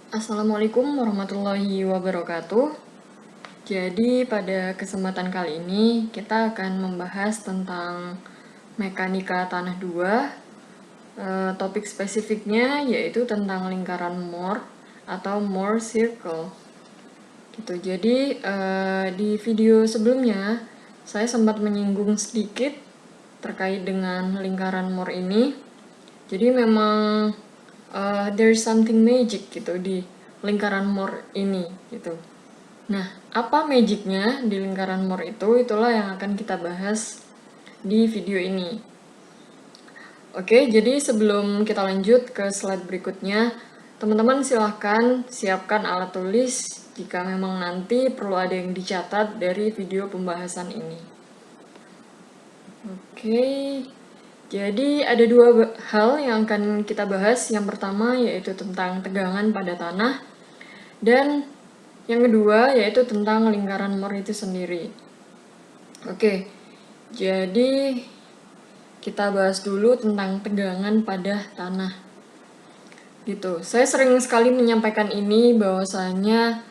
Assalamualaikum warahmatullahi wabarakatuh. Jadi pada kesempatan kali ini kita akan membahas tentang mekanika tanah 2. Topik spesifiknya yaitu tentang lingkaran Moore atau Moore Circle. Gitu. Jadi di video sebelumnya saya sempat menyinggung sedikit terkait dengan lingkaran Moore ini. Jadi memang there's something magic gitu di lingkaran Moore ini gitu. Nah, apa magicnya di lingkaran Moore itu? Itulah yang akan kita bahas di video ini. Oke, jadi sebelum kita lanjut ke slide berikutnya, teman-teman silahkan siapkan alat tulis jika memang nanti perlu ada yang dicatat dari video pembahasan ini. Oke. Jadi ada dua hal yang akan kita bahas. Yang pertama yaitu tentang tegangan pada tanah, dan yang kedua yaitu tentang lingkaran Moore itu sendiri. Oke, jadi kita bahas dulu tentang tegangan pada tanah. Gitu. Saya sering sekali menyampaikan ini bahwasanya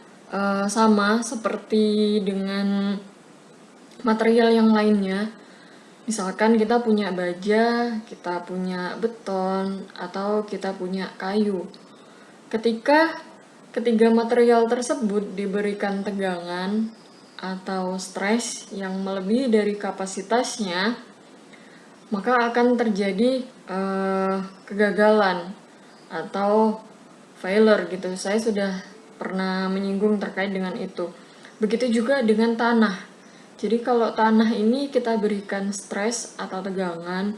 sama seperti dengan material yang lainnya. Misalkan kita punya baja, kita punya beton, atau kita punya kayu. Ketika ketiga material tersebut diberikan tegangan atau stres yang melebihi dari kapasitasnya, maka akan terjadi kegagalan atau failure gitu. Saya sudah pernah menyinggung terkait dengan itu. Begitu juga dengan tanah. Jadi kalau tanah ini kita berikan stres atau tegangan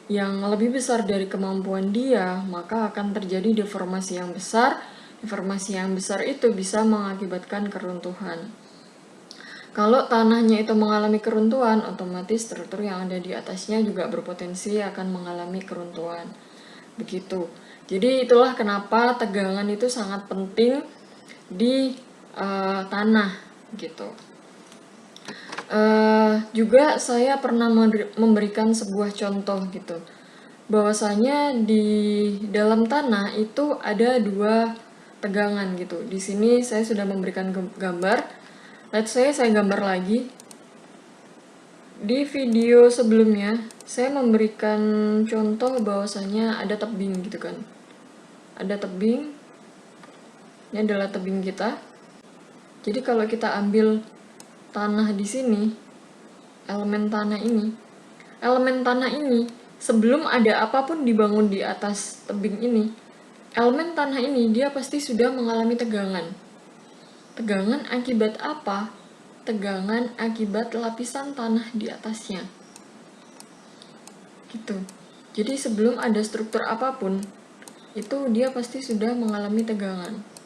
yang lebih besar dari kemampuan dia, maka akan terjadi deformasi yang besar. Deformasi yang besar itu bisa mengakibatkan keruntuhan. Kalau tanahnya itu mengalami keruntuhan, otomatis struktur yang ada di atasnya juga berpotensi akan mengalami keruntuhan. Begitu. Jadi itulah kenapa tegangan itu sangat penting di tanah gitu. Juga saya pernah memberikan sebuah contoh gitu, bahwasanya di dalam tanah itu ada dua tegangan gitu. Di sini saya sudah memberikan gambar. Let's say saya gambar lagi. Di video sebelumnya saya memberikan contoh bahwasanya ada tebing gitu kan. Ada tebing. Ini adalah tebing kita. Jadi kalau kita ambil tanah di sini, elemen tanah ini sebelum ada apapun dibangun di atas tebing ini, elemen tanah ini dia pasti sudah mengalami tegangan. Tegangan akibat apa? Tegangan akibat lapisan tanah di atasnya. Gitu. Jadi sebelum ada struktur apapun, itu dia pasti sudah mengalami tegangan.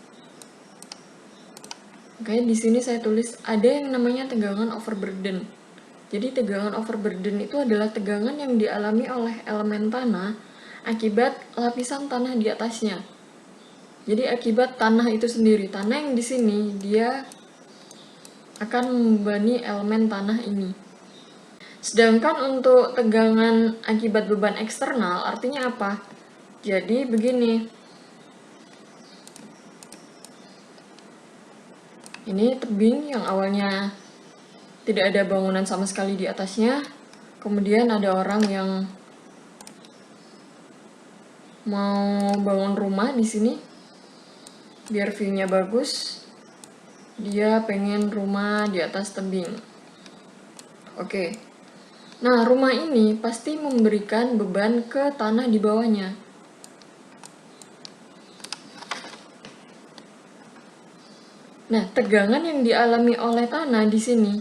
Oke, di sini saya tulis ada yang namanya tegangan overburden. Jadi tegangan overburden itu adalah tegangan yang dialami oleh elemen tanah akibat lapisan tanah di atasnya. Jadi akibat tanah itu sendiri, tanah yang di sini dia akan membebani elemen tanah ini. Sedangkan untuk tegangan akibat beban eksternal artinya apa? Jadi begini. Ini tebing yang awalnya tidak ada bangunan sama sekali di atasnya. Kemudian ada orang yang mau bangun rumah di sini biar view-nya bagus. Dia pengen rumah di atas tebing. Oke. Nah, rumah ini pasti memberikan beban ke tanah di bawahnya. Nah, tegangan yang dialami oleh tanah di sini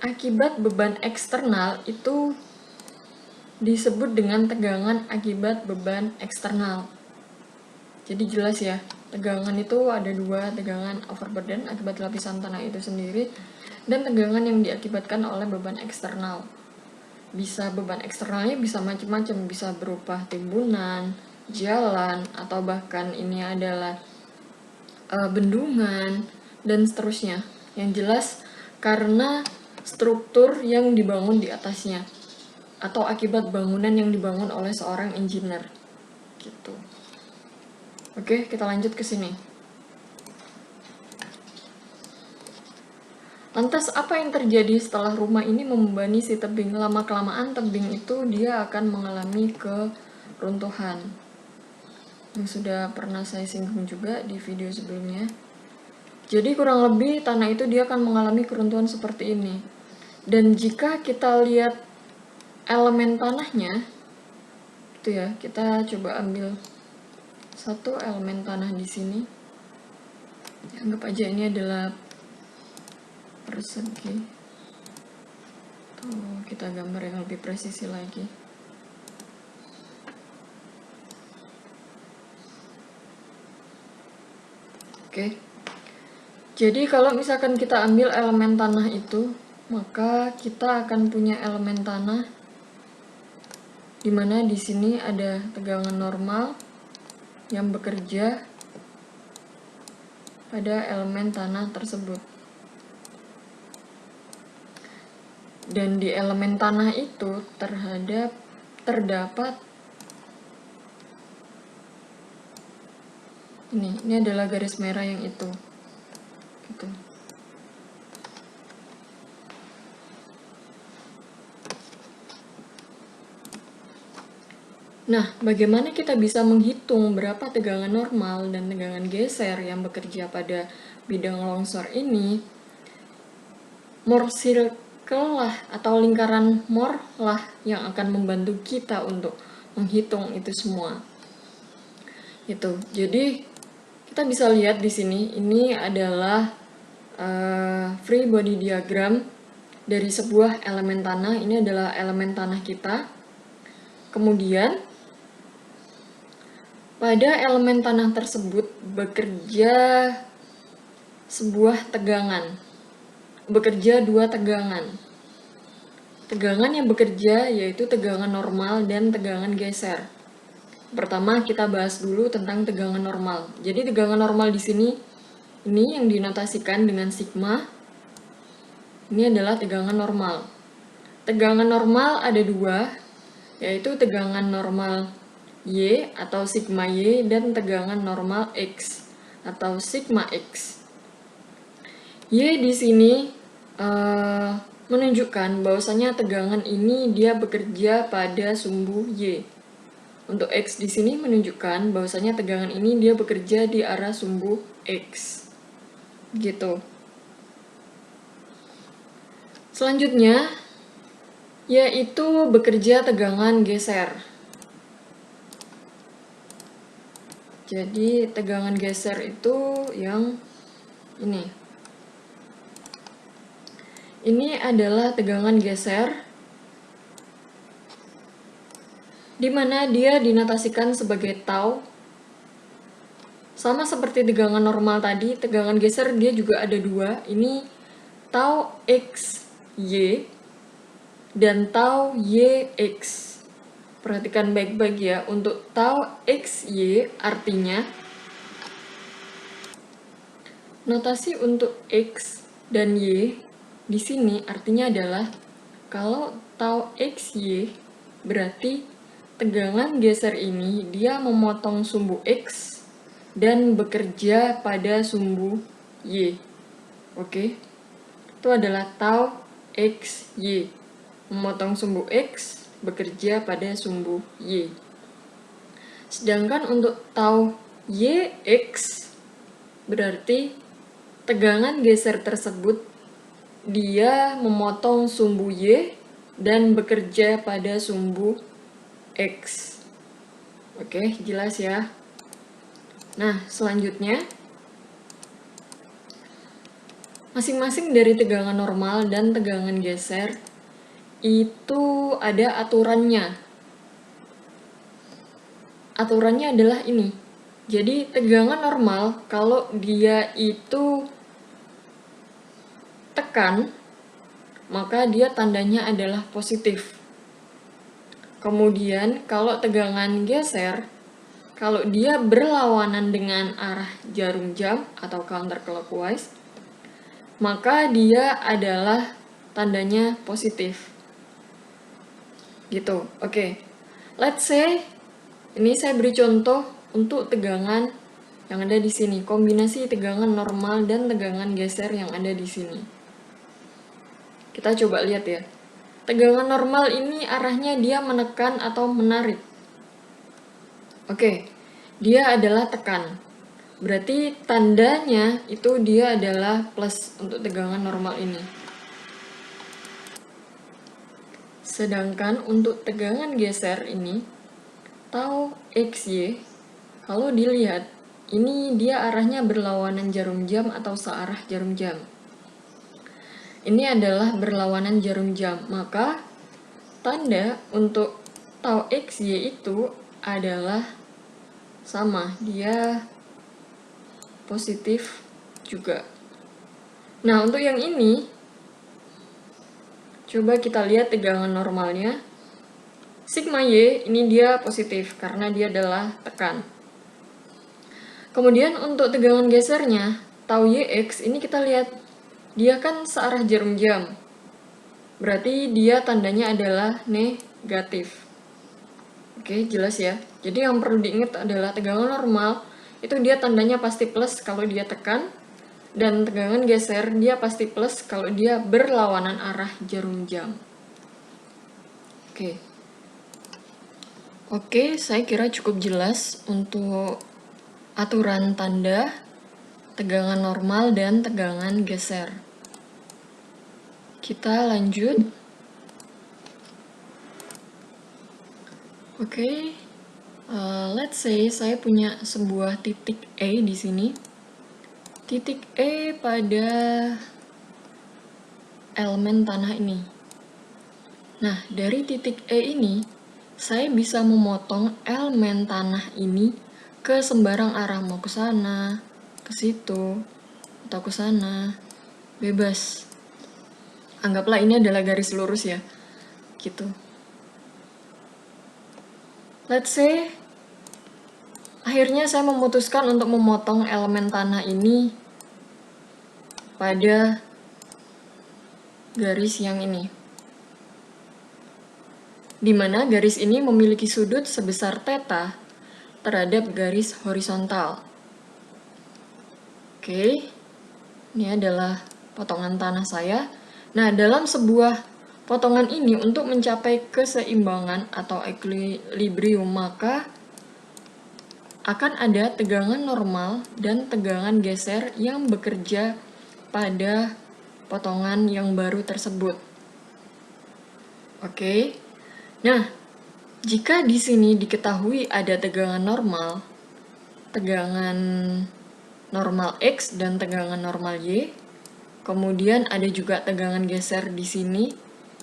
akibat beban eksternal itu disebut dengan tegangan akibat beban eksternal. Jadi jelas ya, tegangan itu ada dua, tegangan overburden akibat lapisan tanah itu sendiri, dan tegangan yang diakibatkan oleh beban eksternal. Bisa beban eksternalnya bisa macam-macam, bisa berupa timbunan, jalan, atau bahkan ini adalah bendungan, dan seterusnya. Yang jelas karena struktur yang dibangun di atasnya, atau akibat bangunan yang dibangun oleh seorang engineer. Gitu. Oke, kita lanjut ke sini. Lantas apa yang terjadi setelah rumah ini membebani si tebing? Lama-kelamaan tebing itu dia akan mengalami keruntuhan. Yang sudah pernah saya singgung juga di video sebelumnya. Jadi kurang lebih tanah itu dia akan mengalami keruntuhan seperti ini. Dan jika kita lihat elemen tanahnya, itu ya, kita coba ambil satu elemen tanah di sini. Anggap aja ini adalah persegi. Tuh, kita gambar yang lebih presisi lagi. Oke. Jadi kalau misalkan kita ambil elemen tanah itu, maka kita akan punya elemen tanah dimana di sini ada tegangan normal yang bekerja pada elemen tanah tersebut. Dan di elemen tanah itu terdapat ini adalah garis merah yang itu. Gitu. Nah, bagaimana kita bisa menghitung berapa tegangan normal dan tegangan geser yang bekerja pada bidang longsor ini? Mohr circle lah atau lingkaran Mohr lah yang akan membantu kita untuk menghitung itu semua. Itu. Jadi kita bisa lihat di sini ini adalah free body diagram dari sebuah elemen tanah. Ini adalah elemen tanah kita. Kemudian pada elemen tanah tersebut bekerja sebuah tegangan. Bekerja dua tegangan. Tegangan yang bekerja yaitu tegangan normal dan tegangan geser. Pertama kita bahas dulu tentang tegangan normal. Jadi tegangan normal di sini ini yang dinotasikan dengan sigma. Ini adalah tegangan normal. Tegangan normal ada dua, yaitu tegangan normal Y atau sigma Y dan tegangan normal X atau sigma X. Y di sini menunjukkan bahwasanya tegangan ini dia bekerja pada sumbu Y. Untuk X di sini menunjukkan bahwasanya tegangan ini dia bekerja di arah sumbu X. Gitu. Selanjutnya yaitu bekerja tegangan geser. Jadi tegangan geser itu yang ini. Ini adalah tegangan geser di mana dia dinotasikan sebagai tau. Sama seperti tegangan normal tadi, tegangan geser dia juga ada dua. Ini tau XY dan tau YX. Perhatikan baik-baik ya. Untuk tau XY artinya notasi untuk X dan Y di sini artinya adalah kalau tau XY berarti tegangan geser ini dia memotong sumbu X dan bekerja pada sumbu Y. Oke. Itu adalah tau XY. Memotong sumbu X, bekerja pada sumbu Y. Sedangkan untuk tau YX berarti tegangan geser tersebut dia memotong sumbu Y dan bekerja pada sumbu X. Oke, jelas ya. Nah, selanjutnya masing-masing dari tegangan normal dan tegangan geser itu ada aturannya. Aturannya adalah ini. Jadi tegangan normal kalau dia itu tekan, maka dia tandanya adalah positif. Kemudian kalau tegangan geser, kalau dia berlawanan dengan arah jarum jam atau counterclockwise, maka dia adalah tandanya positif. Gitu. Oke. Let's say ini saya beri contoh untuk tegangan yang ada di sini, kombinasi tegangan normal dan tegangan geser yang ada di sini. Kita coba lihat ya. Tegangan normal ini arahnya dia menekan atau menarik. Oke, dia adalah tekan. Berarti tandanya itu dia adalah plus untuk tegangan normal ini. Sedangkan untuk tegangan geser ini, tau XY, kalau dilihat, ini dia arahnya berlawanan jarum jam atau searah jarum jam. Ini adalah berlawanan jarum jam, maka tanda untuk tau XY itu adalah sama, dia positif juga. Nah, untuk yang ini, coba kita lihat tegangan normalnya. Sigma Y ini dia positif karena dia adalah tekan. Kemudian untuk tegangan gesernya, tau YX ini kita lihat, dia kan searah jarum jam. Berarti dia tandanya adalah negatif. Oke, jelas ya. Jadi yang perlu diingat adalah tegangan normal, itu dia tandanya pasti plus kalau dia tekan. Dan tegangan geser dia pasti plus kalau dia berlawanan arah jarum jam. Oke, saya kira cukup jelas untuk aturan tanda, tegangan normal, dan tegangan geser. Kita lanjut. Oke, let's say saya punya sebuah titik A di sini. Titik E pada elemen tanah ini. Nah, dari titik E ini, saya bisa memotong elemen tanah ini ke sembarang arah, mau ke sana, ke situ, atau ke sana, bebas. Anggaplah ini adalah garis lurus ya, gitu. Let's say, akhirnya saya memutuskan untuk memotong elemen tanah ini pada garis yang ini, di mana garis ini memiliki sudut sebesar theta terhadap garis horizontal. Oke, ini adalah potongan tanah saya. Nah, dalam sebuah potongan ini untuk mencapai keseimbangan atau equilibrium, maka akan ada tegangan normal dan tegangan geser yang bekerja pada potongan yang baru tersebut. Oke. Nah, jika di sini diketahui ada tegangan normal X dan tegangan normal Y, kemudian ada juga tegangan geser di sini,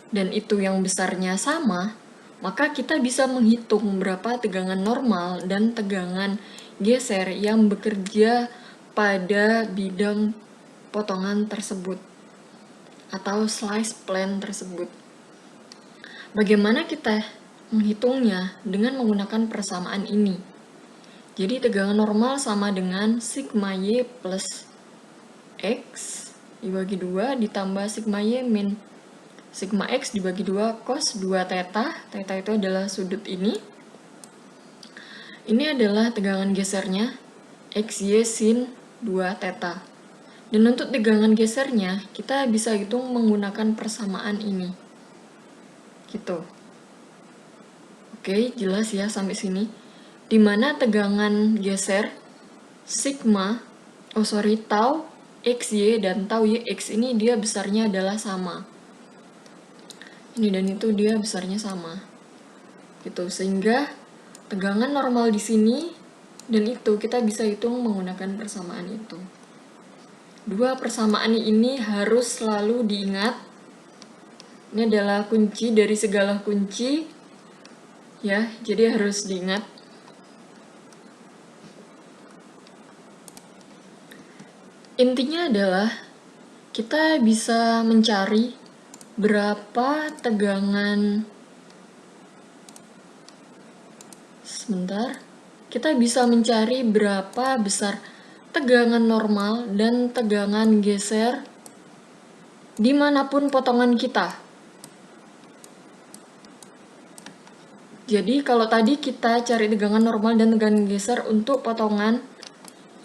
dan itu yang besarnya sama, maka kita bisa menghitung berapa tegangan normal dan tegangan geser yang bekerja pada bidang potongan tersebut atau slice plane tersebut. Bagaimana kita menghitungnya? Dengan menggunakan persamaan ini. Jadi tegangan normal sama dengan sigma Y plus X dibagi 2 ditambah sigma Y min sigma X dibagi 2 cos 2 theta. Theta itu adalah sudut ini. Ini adalah tegangan gesernya XY sin 2 theta. Dan untuk tegangan gesernya, kita bisa hitung menggunakan persamaan ini. Gitu. Oke, jelas ya sampai sini. Dimana tegangan geser tau XY dan tau YX ini dia besarnya adalah sama. Ini dan itu dia besarnya sama. Gitu, sehingga tegangan normal di sini dan itu kita bisa hitung menggunakan persamaan itu. Dua persamaan ini harus selalu diingat. Ini adalah kunci dari segala kunci, ya, jadi harus diingat. Intinya adalah kita bisa mencari berapa tegangan. Kita bisa mencari berapa besar tegangan normal dan tegangan geser dimanapun potongan kita. Jadi kalau tadi kita cari tegangan normal dan tegangan geser untuk potongan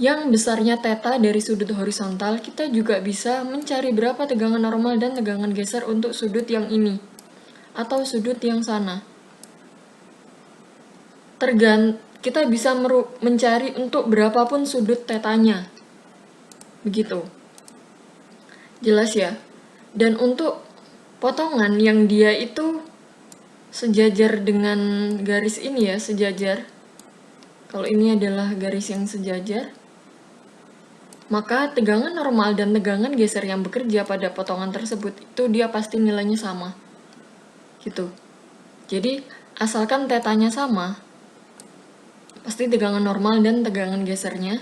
yang besarnya theta dari sudut horizontal, kita juga bisa mencari berapa tegangan normal dan tegangan geser untuk sudut yang ini atau sudut yang sana. Kita bisa mencari untuk berapapun sudut tetanya. Begitu. Jelas ya? Dan untuk potongan yang dia itu sejajar dengan garis ini ya, sejajar. Kalau ini adalah garis yang sejajar, maka tegangan normal dan tegangan geser yang bekerja pada potongan tersebut itu dia pasti nilainya sama. Gitu. Jadi, asalkan tetanya sama, pasti tegangan normal dan tegangan gesernya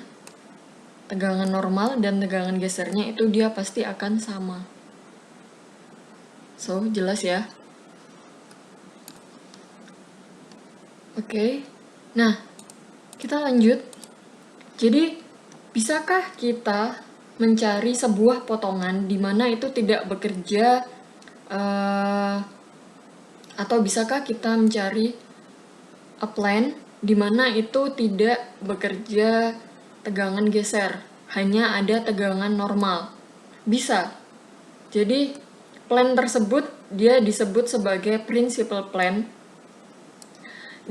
itu dia pasti akan sama. So, jelas ya? Oke. Nah, kita lanjut. Jadi, bisakah kita mencari sebuah potongan di mana itu tidak bekerja, atau bisakah kita mencari a plane di mana itu tidak bekerja tegangan geser, hanya ada tegangan normal? Bisa. Jadi, plane tersebut dia disebut sebagai principal plane.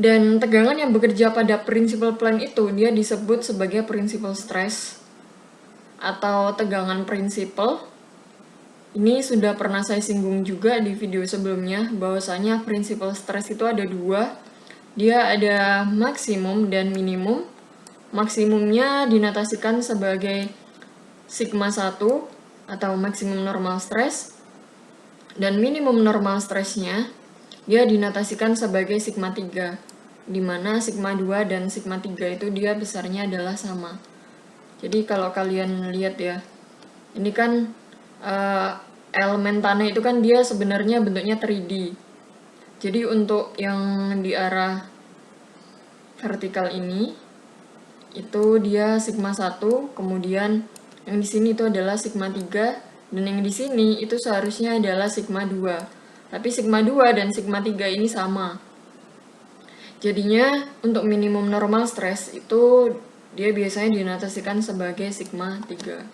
Dan tegangan yang bekerja pada principal plane itu dia disebut sebagai principal stress atau tegangan prinsipal. Ini sudah pernah saya singgung juga di video sebelumnya, bahwasanya principal stress itu ada dua. Dia ada maksimum dan minimum. Maksimumnya dinotasikan sebagai sigma 1 atau maksimum normal stress. Dan minimum normal stressnya dia dinotasikan sebagai sigma 3, di mana sigma 2 dan sigma 3 itu dia besarnya adalah sama. Jadi kalau kalian lihat ya, ini kan elemen tanah itu kan dia sebenarnya bentuknya 3D. Jadi untuk yang di arah vertikal ini, itu dia sigma 1, kemudian yang di sini itu adalah sigma 3, dan yang di sini itu seharusnya adalah sigma 2. Tapi sigma 2 dan sigma 3 ini sama. Jadinya untuk minimum normal stress itu dia biasanya dinotasikan sebagai sigma 3.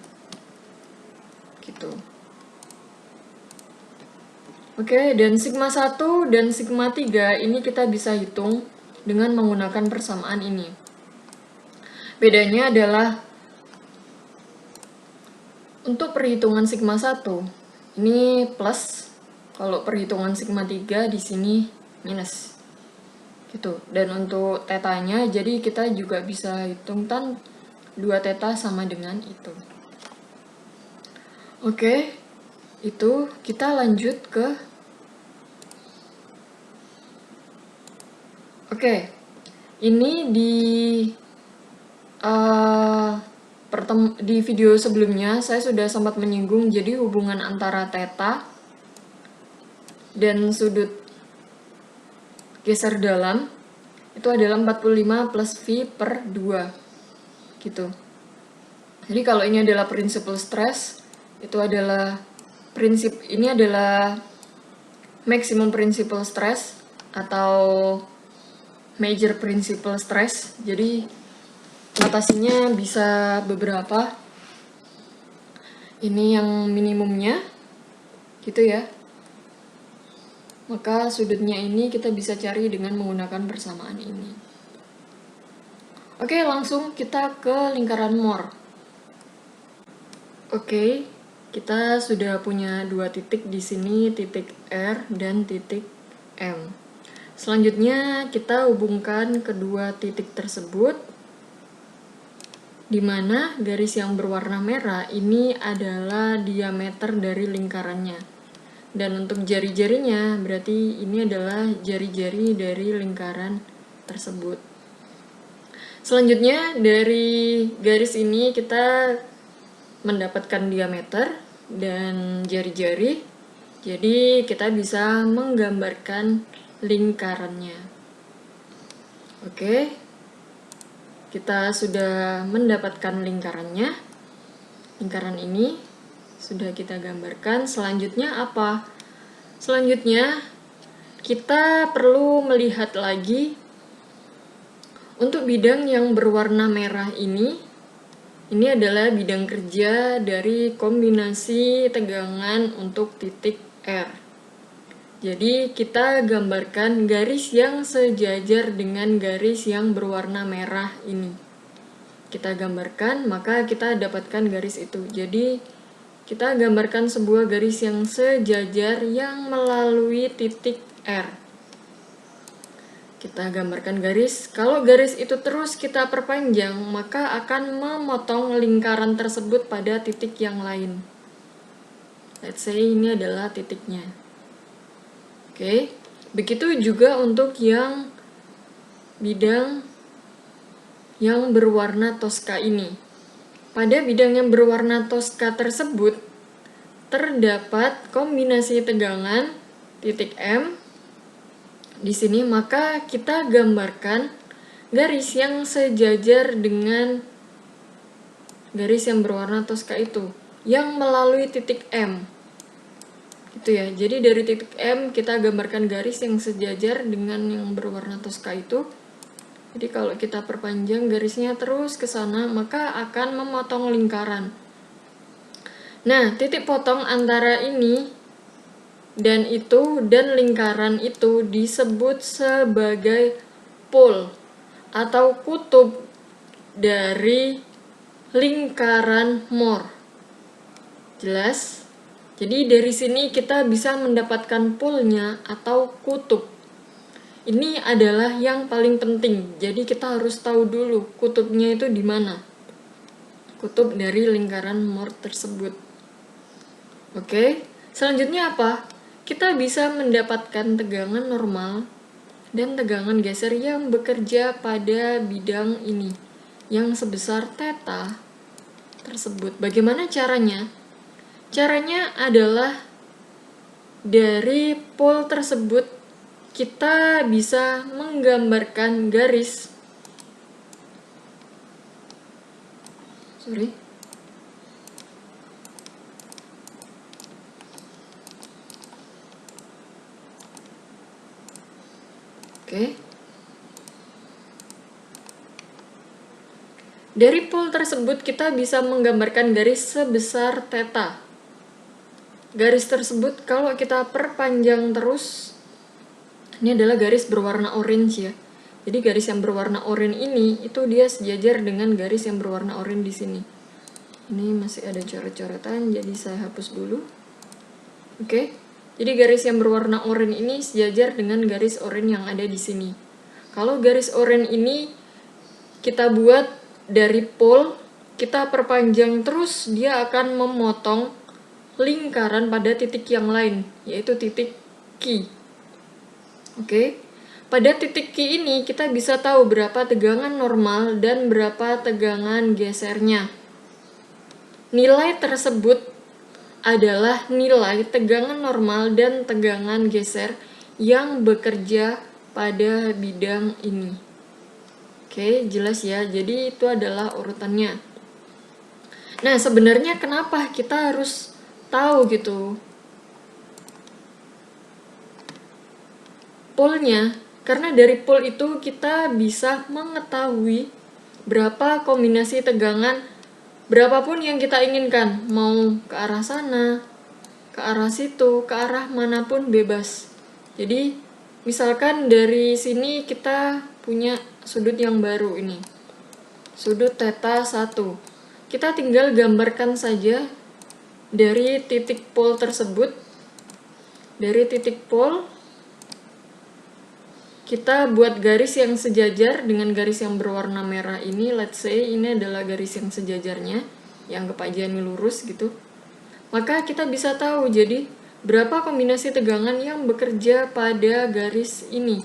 Gitu. Oke, dan sigma 1 dan sigma 3 ini kita bisa hitung dengan menggunakan persamaan ini. Bedanya adalah untuk perhitungan sigma 1 ini plus, kalau perhitungan sigma 3 di sini minus. Gitu. Dan untuk tetanya jadi kita juga bisa hitung 2 theta sama dengan itu. Oke. Itu kita lanjut ke ini di video sebelumnya saya sudah sempat menyinggung, jadi hubungan antara theta dan sudut geser dalam itu adalah 45 plus V per 2 gitu. Jadi kalau ini adalah principal stress, itu adalah ini adalah maximum principal stress atau major principal stress. Jadi notasinya bisa beberapa. Ini yang minimumnya gitu ya. Maka sudutnya ini kita bisa cari dengan menggunakan persamaan ini. Oke, langsung kita ke lingkaran Moore. Oke, kita sudah punya 2 titik di sini, titik R dan titik M. Selanjutnya kita hubungkan kedua titik tersebut, di mana garis yang berwarna merah ini adalah diameter dari lingkarannya. Dan untuk jari-jarinya berarti ini adalah jari-jari dari lingkaran tersebut. Selanjutnya dari garis ini kita mendapatkan diameter dan jari-jari, jadi kita bisa menggambarkan lingkarannya. Oke, kita sudah mendapatkan lingkarannya. Lingkaran ini sudah kita gambarkan. Selanjutnya apa? Selanjutnya kita perlu melihat lagi untuk bidang yang berwarna merah ini, Ini adalah bidang kerja dari kombinasi tegangan untuk titik R. Jadi kita gambarkan garis yang sejajar dengan garis yang berwarna merah ini. Kita gambarkan, maka kita dapatkan garis itu. Jadi kita gambarkan sebuah garis yang sejajar yang melalui titik R. Kita gambarkan garis. Kalau garis itu terus kita perpanjang, maka akan memotong lingkaran tersebut pada titik yang lain. Let's say ini adalah titiknya. Oke, begitu juga untuk yang bidang yang berwarna toska ini. Pada bidang yang berwarna toska tersebut, terdapat kombinasi tegangan titik M di sini, maka kita gambarkan garis yang sejajar dengan garis yang berwarna toska itu, yang melalui titik M. Gitu ya. Jadi dari titik M kita gambarkan garis yang sejajar dengan yang berwarna toska itu. Jadi kalau kita perpanjang garisnya terus ke sana, maka akan memotong lingkaran. Nah, titik potong antara ini dan lingkaran itu disebut sebagai pole atau kutub dari lingkaran Moore. Jelas? Jadi dari sini kita bisa mendapatkan pole-nya atau kutub. Ini adalah yang paling penting. Jadi kita harus tahu dulu kutubnya itu di mana. Kutub dari lingkaran Moore tersebut. Oke, selanjutnya apa? Kita bisa mendapatkan tegangan normal dan tegangan geser yang bekerja pada bidang ini yang sebesar theta tersebut. Bagaimana caranya? Caranya adalah dari pole tersebut kita bisa menggambarkan garis. Oke. Dari pole tersebut kita bisa menggambarkan garis sebesar theta. Garis tersebut kalau kita perpanjang terus, ini adalah garis berwarna orange ya. Jadi garis yang berwarna oranye ini itu dia sejajar dengan garis yang berwarna oranye di sini. Ini masih ada coret-coretan, jadi saya hapus dulu. Oke. Jadi garis yang berwarna oranye ini sejajar dengan garis oranye yang ada di sini. Kalau garis oranye ini kita buat dari pole, kita perpanjang terus, dia akan memotong lingkaran pada titik yang lain, yaitu titik Q. Oke. Pada titik Q ini kita bisa tahu berapa tegangan normal dan berapa tegangan gesernya. Nilai tersebut adalah nilai tegangan normal dan tegangan geser yang bekerja pada bidang ini. Oke, jelas ya. Jadi itu adalah urutannya. Nah, sebenarnya kenapa kita harus tahu gitu pole-nya? Karena dari pole itu kita bisa mengetahui berapa kombinasi tegangan berapapun yang kita inginkan, mau ke arah sana, ke arah situ, ke arah manapun bebas. Jadi misalkan dari sini kita punya sudut yang baru ini, sudut theta 1. Kita tinggal gambarkan saja dari titik pole tersebut. Dari titik pole kita buat garis yang sejajar dengan garis yang berwarna merah ini. Let's say ini adalah garis yang sejajarnya, yang anggap aja ini lurus gitu. Maka kita bisa tahu jadi berapa kombinasi tegangan yang bekerja pada garis ini,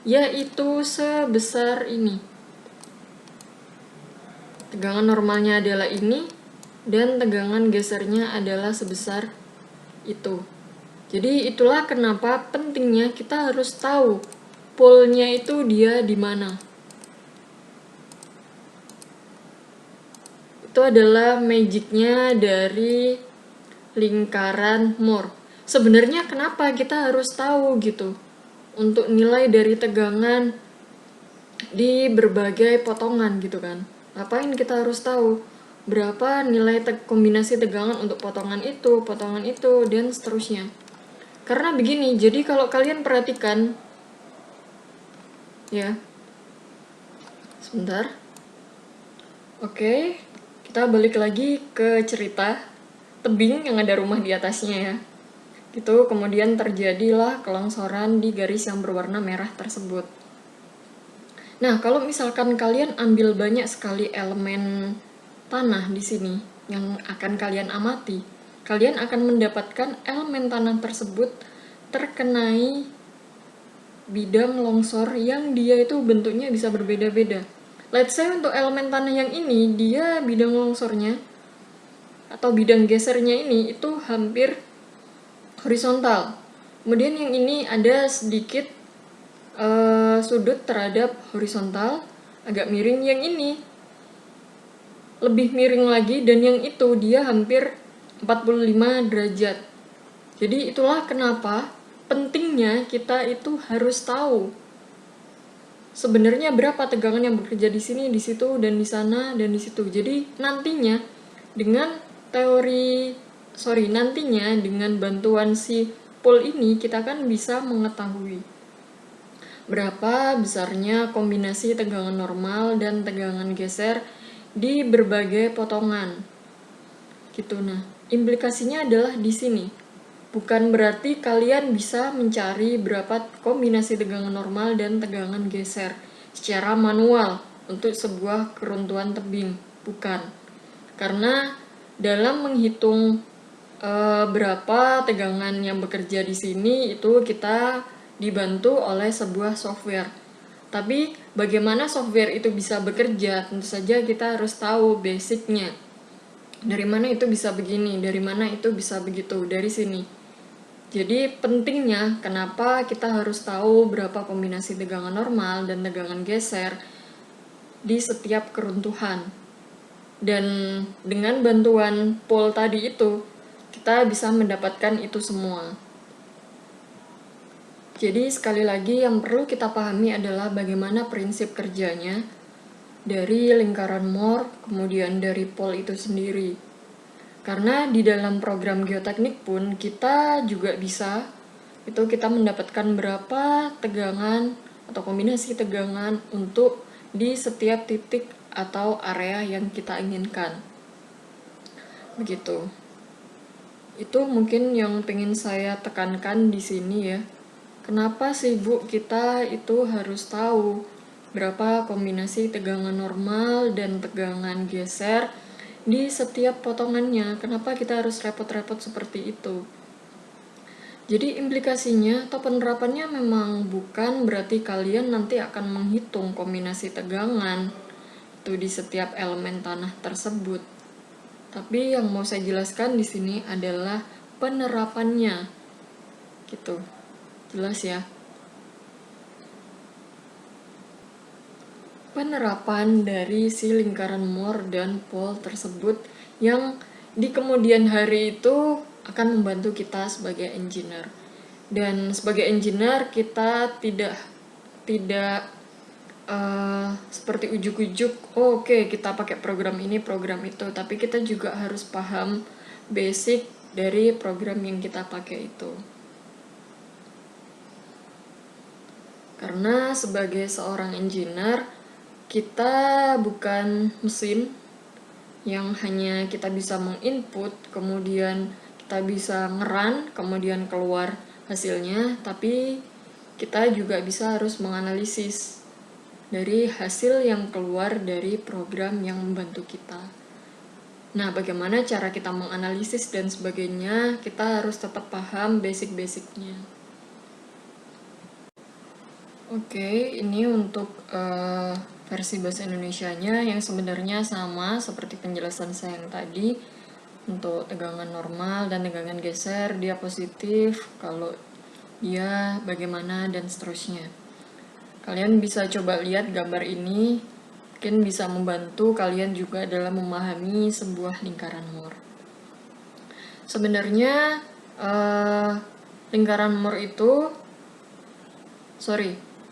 yaitu sebesar ini. Tegangan normalnya adalah ini, dan tegangan gesernya adalah sebesar itu. Jadi itulah kenapa pentingnya kita harus tahu pole-nya itu dia di mana. Itu adalah magic-nya dari lingkaran Moore. Sebenarnya kenapa kita harus tahu gitu untuk nilai dari tegangan di berbagai potongan gitu kan. Ngapain kita harus tahu? berapa nilai kombinasi tegangan untuk potongan itu, dan seterusnya. Karena begini, jadi kalau kalian perhatikan, ya, sebentar. Oke, kita balik lagi ke cerita tebing yang ada rumah di atasnya ya. Gitu, kemudian terjadilah kelongsoran di garis yang berwarna merah tersebut. Nah, kalau misalkan kalian ambil banyak sekali elemen tanah di sini yang akan kalian amati, kalian akan mendapatkan elemen tanah tersebut terkenai bidang longsor yang dia itu bentuknya bisa berbeda-beda. Let's say untuk elemen tanah yang ini, dia bidang longsornya atau bidang gesernya ini itu hampir horizontal. Kemudian yang ini ada sedikit sudut terhadap horizontal, agak miring. Yang ini lebih miring lagi, dan yang itu dia hampir 45 derajat. Jadi itulah kenapa pentingnya kita itu harus tahu sebenarnya berapa tegangan yang bekerja di sini, di situ, dan di sana, dan di situ. Jadi nantinya dengan bantuan si pol ini kita kan bisa mengetahui berapa besarnya kombinasi tegangan normal dan tegangan geser di berbagai potongan. Gitu. Nah, implikasinya adalah di sini. Bukan berarti kalian bisa mencari berapa kombinasi tegangan normal dan tegangan geser secara manual untuk sebuah keruntuhan tebing. Bukan. Karena dalam menghitung berapa tegangan yang bekerja di sini itu kita dibantu oleh sebuah software. Tapi bagaimana software itu bisa bekerja, tentu saja kita harus tahu basicnya. Dari mana itu bisa begini, dari mana itu bisa begitu, dari sini. Jadi pentingnya kenapa kita harus tahu berapa kombinasi tegangan normal dan tegangan geser di setiap keruntuhan. Dan dengan bantuan pol tadi itu, kita bisa mendapatkan itu semua. Jadi sekali lagi yang perlu kita pahami adalah bagaimana prinsip kerjanya dari lingkaran Moore, kemudian dari pol itu sendiri. Karena di dalam program geoteknik pun kita juga bisa kita mendapatkan berapa tegangan atau kombinasi tegangan untuk di setiap titik atau area yang kita inginkan. Begitu. Itu mungkin yang pengen saya tekankan di sini ya. Kenapa sih Bu kita itu harus tahu berapa kombinasi tegangan normal dan tegangan geser di setiap potongannya? Kenapa kita harus repot-repot seperti itu? Jadi implikasinya atau penerapannya memang bukan berarti kalian nanti akan menghitung kombinasi tegangan itu di setiap elemen tanah tersebut. Tapi yang mau saya jelaskan di sini adalah penerapannya. Gitu. Jelas ya? Penerapan dari si lingkaran Moore dan pol tersebut yang di kemudian hari itu akan membantu kita sebagai engineer. Dan sebagai engineer kita tidak seperti ujuk-ujuk, oke, kita pakai program ini, program itu, tapi kita juga harus paham basic dari program yang kita pakai itu. Karena sebagai seorang engineer, kita bukan mesin yang hanya kita bisa menginput, kemudian kita bisa ngerun, kemudian keluar hasilnya, tapi kita juga bisa harus menganalisis dari hasil yang keluar dari program yang membantu kita. Nah, bagaimana cara kita menganalisis dan sebagainya, kita harus tetap paham basic-basicnya. Oke, ini untuk versi bahasa Indonesianya yang sebenarnya sama seperti penjelasan saya yang tadi. Untuk tegangan normal dan tegangan geser, dia positif, kalau dia bagaimana, dan seterusnya. Kalian bisa coba lihat gambar ini, mungkin bisa membantu kalian juga dalam memahami sebuah lingkaran Moore. Sebenarnya lingkaran Moore itu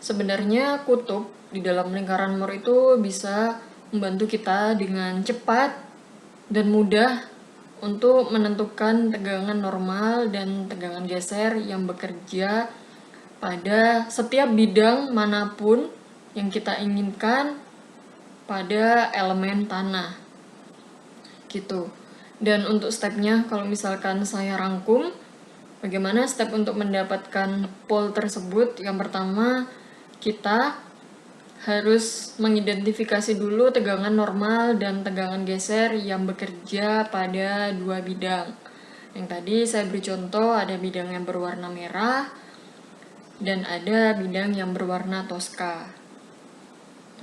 sebenarnya kutub di dalam lingkaran Moore itu bisa membantu kita dengan cepat dan mudah untuk menentukan tegangan normal dan tegangan geser yang bekerja pada setiap bidang manapun yang kita inginkan pada elemen tanah gitu. Dan untuk stepnya, kalau misalkan saya rangkum, bagaimana step untuk mendapatkan pole tersebut? Yang pertama, kita harus mengidentifikasi dulu tegangan normal dan tegangan geser yang bekerja pada dua bidang. Yang tadi saya beri contoh, ada bidang yang berwarna merah dan ada bidang yang berwarna toska.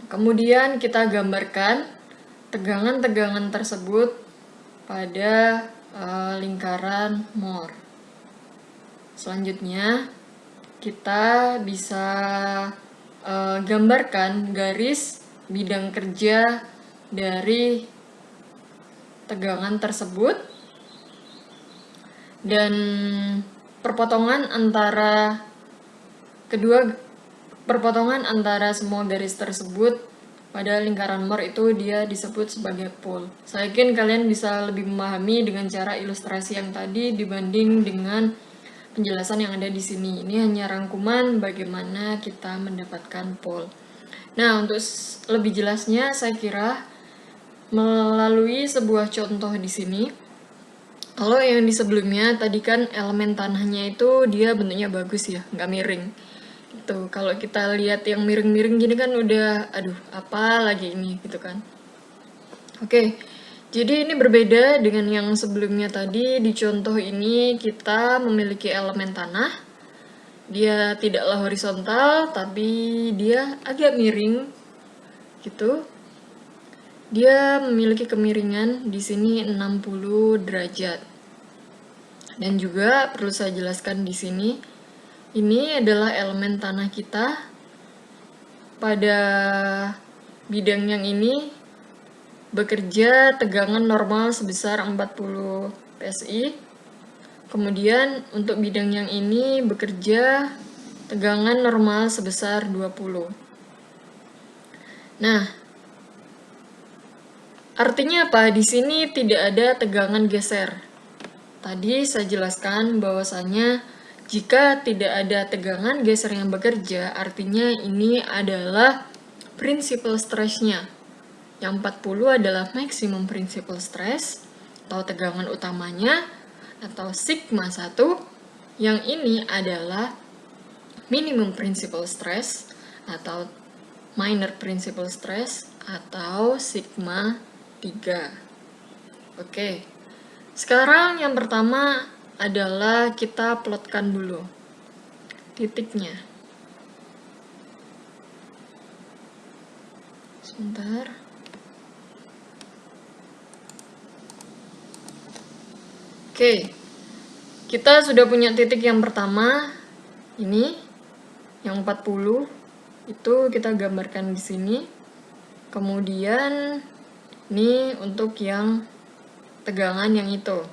Kemudian kita gambarkan tegangan-tegangan tersebut pada lingkaran Mohr. Selanjutnya kita bisa gambarkan garis bidang kerja dari tegangan tersebut dan perpotongan antara semua garis tersebut pada lingkaran Mohr itu dia disebut sebagai pole. Saya yakin kalian bisa lebih memahami dengan cara ilustrasi yang tadi dibanding dengan penjelasan yang ada di sini. Ini hanya rangkuman bagaimana kita mendapatkan pole. Nah, untuk lebih jelasnya saya kira melalui sebuah contoh di sini. Kalau yang di sebelumnya tadi kan elemen tanahnya itu dia bentuknya bagus ya, nggak miring. Itu kalau kita lihat yang miring-miring gini kan udah aduh apa lagi ini gitu kan. Oke. Jadi ini berbeda dengan yang sebelumnya tadi. Di contoh ini kita memiliki elemen tanah. Dia tidaklah horizontal, tapi dia agak miring, gitu. Dia memiliki kemiringan di sini 60 derajat. Dan juga perlu saya jelaskan di sini, ini adalah elemen tanah kita. Pada bidang yang ini bekerja tegangan normal sebesar 40 PSI. Kemudian untuk bidang yang ini bekerja tegangan normal sebesar 20. Nah, artinya apa? Di sini tidak ada tegangan geser. Tadi saya jelaskan bahwasanya jika tidak ada tegangan geser yang bekerja, artinya ini adalah principal stress-nya. Yang 40 adalah maximum principal stress atau tegangan utamanya atau sigma 1. Yang ini adalah minimum principal stress atau minor principal stress atau sigma 3. Oke. Sekarang yang pertama adalah kita plotkan dulu titiknya. Sebentar. Oke, kita sudah punya titik yang pertama, ini, yang 40, itu kita gambarkan di sini. Kemudian, ini untuk yang tegangan yang itu.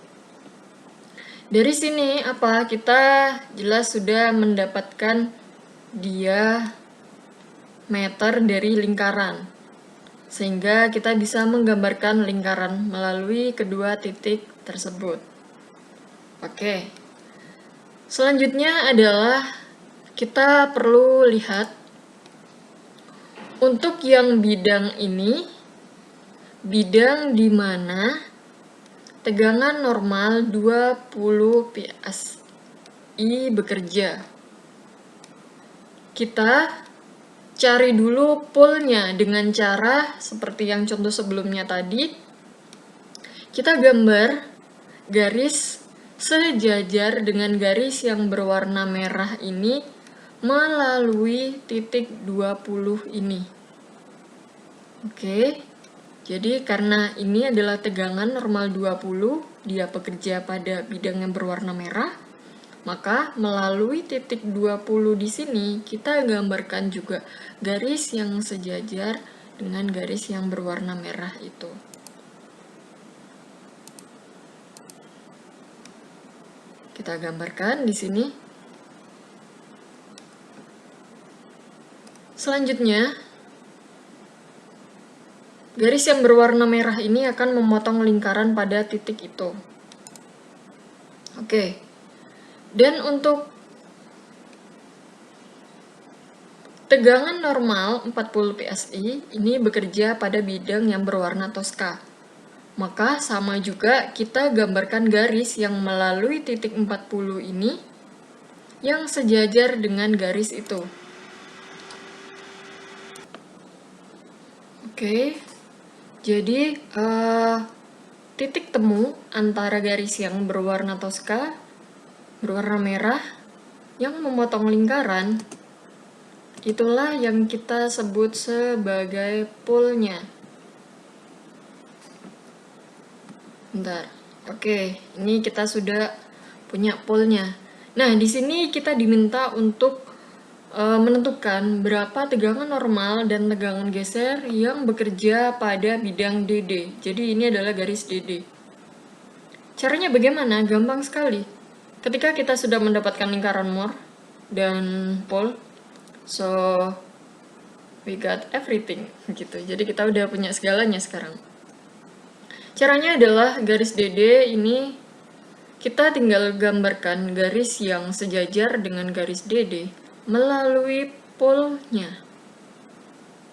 Dari sini, apa? Kita jelas sudah mendapatkan diameter dari lingkaran. Sehingga kita bisa menggambarkan lingkaran melalui kedua titik tersebut. Oke, selanjutnya adalah kita perlu lihat untuk yang bidang ini, bidang di mana tegangan normal 20 PSI bekerja. Kita cari dulu pole-nya dengan cara seperti yang contoh sebelumnya tadi. Kita gambar garis sejajar dengan garis yang berwarna merah ini melalui titik 20 ini. Oke, jadi karena ini adalah tegangan normal 20, dia bekerja pada bidang yang berwarna merah, maka melalui titik 20 di sini kita gambarkan juga garis yang sejajar dengan garis yang berwarna merah itu. Kita gambarkan di sini. Selanjutnya, garis yang berwarna merah ini akan memotong lingkaran pada titik itu. Oke. Dan untuk tegangan normal 40 PSI ini bekerja pada bidang yang berwarna toska. Maka sama juga kita gambarkan garis yang melalui titik 40 ini yang sejajar dengan garis itu. Oke. Jadi titik temu antara garis yang berwarna toska, berwarna merah, yang memotong lingkaran, itulah yang kita sebut sebagai pole-nya. Bentar. Oke, ini kita sudah punya pole-nya. Nah, di sini kita diminta untuk menentukan berapa tegangan normal dan tegangan geser yang bekerja pada bidang DD. Jadi ini adalah garis DD. Caranya bagaimana? Gampang sekali. Ketika kita sudah mendapatkan lingkaran Moore dan pole, so we got everything gitu. Jadi kita udah punya segalanya sekarang. Caranya adalah garis DD ini kita tinggal gambarkan garis yang sejajar dengan garis DD melalui pole-nya.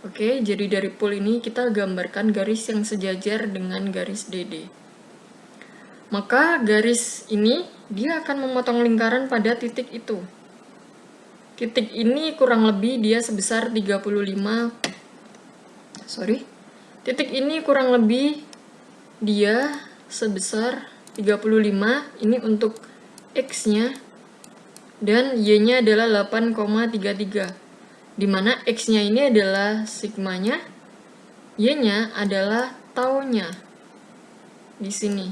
Oke, jadi dari pole ini kita gambarkan garis yang sejajar dengan garis DD. Maka garis ini dia akan memotong lingkaran pada titik itu. Titik ini kurang lebih dia sebesar 35. Titik ini kurang lebih dia sebesar 35. Ini untuk X-nya. Dan Y-nya adalah 8,33. Dimana X-nya ini adalah sigmanya, Y-nya adalah tau-nya. Di sini.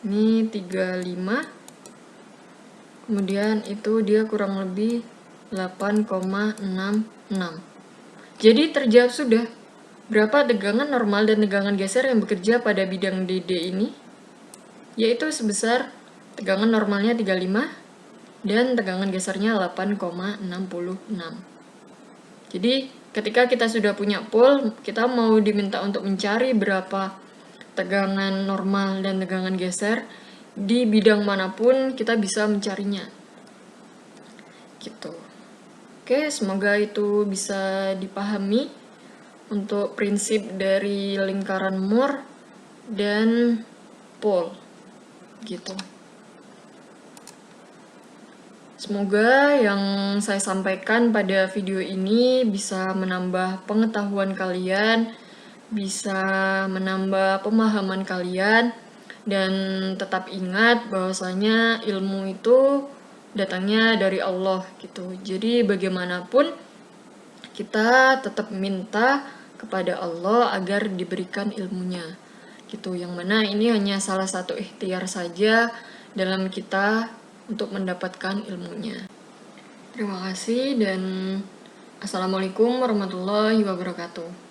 Ini 35. Kemudian itu dia kurang lebih 8,66. Jadi terjawab sudah. Berapa tegangan normal dan tegangan geser yang bekerja pada bidang DD ini? Yaitu sebesar tegangan normalnya 35 dan tegangan gesernya 8,66. Jadi ketika kita sudah punya pole, kita mau diminta untuk mencari berapa tegangan normal dan tegangan geser di bidang manapun kita bisa mencarinya. Gitu. Oke, semoga itu bisa dipahami untuk prinsip dari lingkaran Moore dan pole. Gitu. Semoga yang saya sampaikan pada video ini bisa menambah pengetahuan kalian, bisa menambah pemahaman kalian, dan tetap ingat bahwasanya ilmu itu datangnya dari Allah gitu. Jadi bagaimanapun kita tetap minta kepada Allah agar diberikan ilmunya gitu. Yang mana ini hanya salah satu ikhtiar saja dalam kita untuk mendapatkan ilmunya. Terima kasih dan Assalamualaikum warahmatullahi wabarakatuh.